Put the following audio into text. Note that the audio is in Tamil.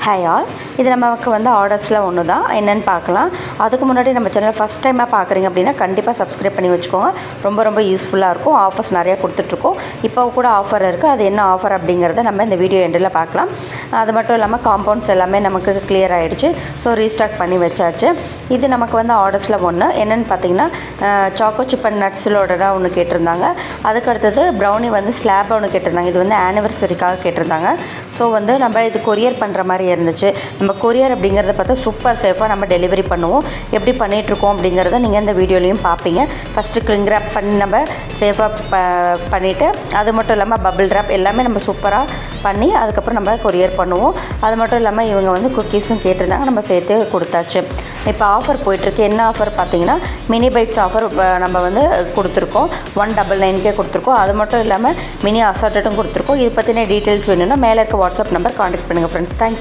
ஹாய் ஆல், இது நமக்கு வந்து ஆர்டர்ஸில் ஒன்று தான் என்னென்னு பார்க்கலாம். அதுக்கு முன்னாடி நம்ம சேனல் ஃபஸ்ட் டைமாக பார்க்குறீங்க அப்படின்னா கண்டிப்பாக சப்ஸ்கிரைப் பண்ணி வச்சுக்கோங்க. ரொம்ப ரொம்ப யூஸ்ஃபுல்லாக இருக்கும். ஆஃபர்ஸ் நிறையா கொடுத்துட்ருக்கோம். இப்போ கூட ஆஃபர் இருக்குது. அது என்ன ஆஃபர் அப்படிங்கிறத நம்ம இந்த வீடியோ எண்டில் பார்க்கலாம். அது மட்டும் இல்லாமல் காம்பவுண்ட்ஸ் எல்லாமே நமக்கு கிளியர் ஆகிடுச்சு. ஸோ ரீஸ்டாக் பண்ணி வச்சாச்சு. இது நமக்கு வந்து ஆர்டர்ஸில் ஒன்று என்னென்னு பார்த்தீங்கன்னா சாக்கோ சிப் அண்ட் நட்ஸிலோட ஒன்று கேட்டிருந்தாங்க. அதுக்கு அடுத்தது ப்ரௌனி வந்து ஸ்லாப் ஒன்று கேட்டிருந்தாங்க. இது வந்து ஆனிவர்சரிக்காக கேட்டிருந்தாங்க. ஸோ வந்து நம்ம இது கொரியர் பண்ணுற மாதிரி இருந்துச்சு. நம்ம கொரியர் அப்படிங்கிறத பார்த்தா சூப்பர் சேஃபாக நம்ம டெலிவரி பண்ணுவோம். எப்படி பண்ணிகிட்ருக்கோம் அப்படிங்கிறத நீங்கள் இந்த வீடியோலையும் பார்ப்பீங்க. ஃபஸ்ட்டு கிளிங் ரேப் பண்ணி நம்ம சேஃபாக பண்ணிவிட்டு, அது மட்டும் இல்லாமல் பபிள் ரேப் எல்லாமே நம்ம சூப்பராக பண்ணி அதுக்கப்புறம் நம்ம கொரியர் பண்ணுவோம். அது மட்டும் இல்லாமல் இவங்க வந்து குக்கீஸும் கேட்டிருந்தாங்க. நம்ம சேர்த்து கொடுத்தாச்சு. இப்போ ஆஃபர் போயிட்டுருக்கு. என்ன ஆஃபர் பார்த்தீங்கன்னா மினி பைட்ஸ் ஆஃபர் நம்ம வந்து கொடுத்துருக்கோம். 199 கொடுத்துருக்கோம். அது மட்டும் இல்லாமல் மினி அசார்ட்டட்டும் கொடுத்துருக்கோம். இது பற்றின டீட்டெயில்ஸ் வேணும்னா மேலே இருக்க வாட்ஸ்அப் நம்பர் கான்டாக்ட் பண்ணுங்கள் ஃப்ரெண்ட்ஸ். தேங்க்யூ.